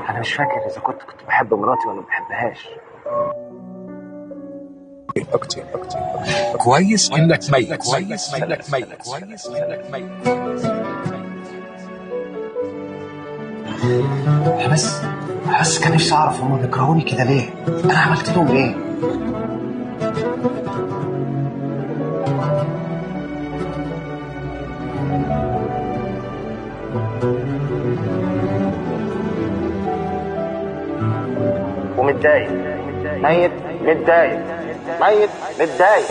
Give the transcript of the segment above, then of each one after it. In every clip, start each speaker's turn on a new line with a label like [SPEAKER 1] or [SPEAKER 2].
[SPEAKER 1] انا مش فاكر اذا كنت بحب مراتي ولا ما بحبهاش.
[SPEAKER 2] كويس انك ميت، كويس انك ميت، كويس انك ميت.
[SPEAKER 1] بس كان نفسي اعرف هما بيكرهوني كده ليه؟ انا عملت لهم ايه؟ ومتضايق ميت متضايق ميت متضايق.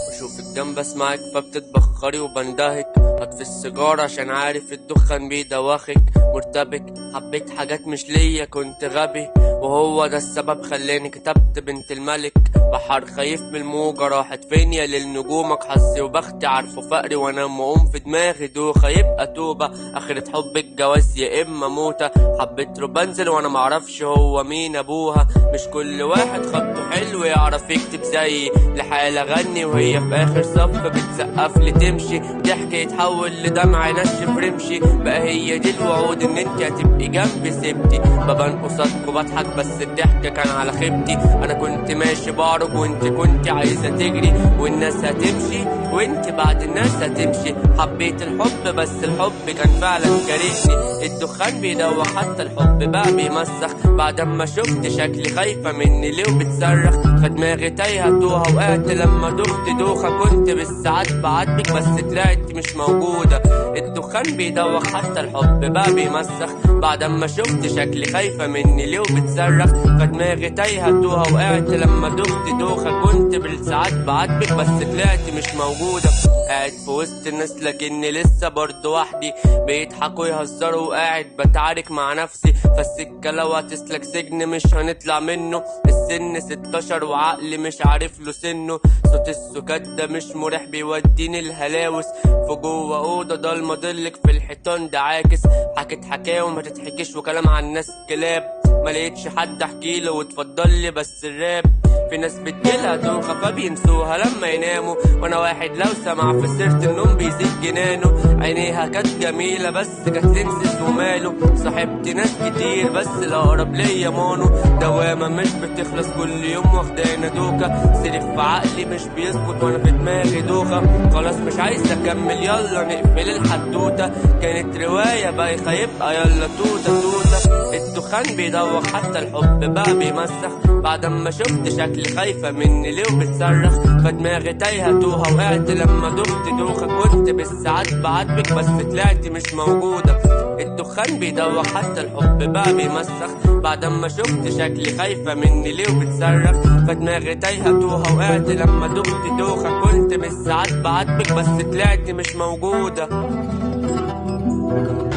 [SPEAKER 3] بشوفك جنب اسمعك فبتتبخري وبندهك، هطفي السيجارة عشان عارف الدخان بيدوخك. مرتبك حبيت حاجات مش ليا، كنت غبي وهو ده السبب خلاني كتبت بنت الملك. بحر خايف من الموجة راحت فين يا للنجومك، حظي وبختي عارفه فقري وانا مقوم في دماغي دوخة. يبقى توبة اخرة حبك جواز يا اما موتة. حبيت بنزل وانا معرفش هو مين ابوها، مش كل واحد خطه حلو يعرف يكتب زيي. لحالة غني وهي في اخر صف بتسقف لي تمشي، ضحك يتحول لدمع نشف رمشي. بقى هي دي الوعود ان انت هتبقي جنبي سبتي، ببان قصادكوا بضحك بس الضحك كان على خيبتي. انا كنت ماشي بعرج وانت كنت عايزة تجري، والناس هتمشي وانت بعد الناس هتمشي. حبيت الحب بس الحب كان فعلا كارهني، الدخان بيدوخ حتى الحب بقى بيمسخ. بعد ما شفت شكلي خايفة مني ليه وبتصرخ، فدماغي تايهة توها وقعت لما دخت دوخة. كنت بالساعات بعاتبك بس طلعت مش موجودة، الدخان بيدوخ حتى الحب بقى بيمسخ. بعد ما شفت شكلي خايفة مني ليه وبتصرخ، فدماغي تايهة توها وقعت لما دخت دوخة. كنت بالساعات بعاتبك بس طلعت مش موجودة، قاعد في وسط الناس لكني لسه برضه وحدي. بيضحكوا يهزروا وقاعد بتعارك مع نفسي، فالسكة لو هتسلك سجن مش هنطلع منه. السن 16 وعقلي مش عارف له سنه، صوت السكات ده مش مريح بيوديني الهلاوس. في جوه اوضه ضلمه ضلك في الحيطان ده عاكس، حكيت حكاوي وما تتحكيش وكلام عن الناس كلاب. ما لقيتش حد احكيله واتفضل لي بس الراب. في ناس بتجيلها دوخة فبينسوها لما يناموا، وانا واحد لو سمع في سيرة النوم بيزيد جنانه. عينيها كانت جميلة بس كانت تنسس وماله، صاحبت ناس كتير بس الأقرب ليا مانو. دوامة مش بتخلص كل يوم واخدانا دوكة، سلف في عقلي مش بيسكت وانا في دماغي دوخة. خلاص مش عايز اكمل يلا نقفل الحدوتة، كانت رواية بايخة يبقى يلا توتة توتة. الدخان بيدوخ حتى الحب بقى بيمسخ، بعد ما شفت شكلي خايفة مني ليه وبتصرخ. فدماغي تايهة توها وقعت لما دخت دوخة. كنت بالساعات بعاتبك بس طلعت مش موجودة، الدخان بيدوخ حتى الحب بقى بيمسخ. بعد ما شفت شكلي خايفة مني ليه وبتصرخ. فدماغي تايهة توها وقعت لما دخت دوخة. كنت بالساعات بعاتبك بس طلعت مش موجودة.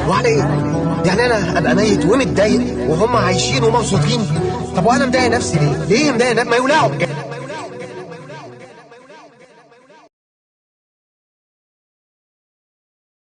[SPEAKER 1] وعلى ايه؟ يعني انا ابقى ميت ومتضايق وهم عايشين ومبسوطين؟ طب وانا مضايق نفسي ليه؟ ليه مضايق؟ ما يولعوا بجد.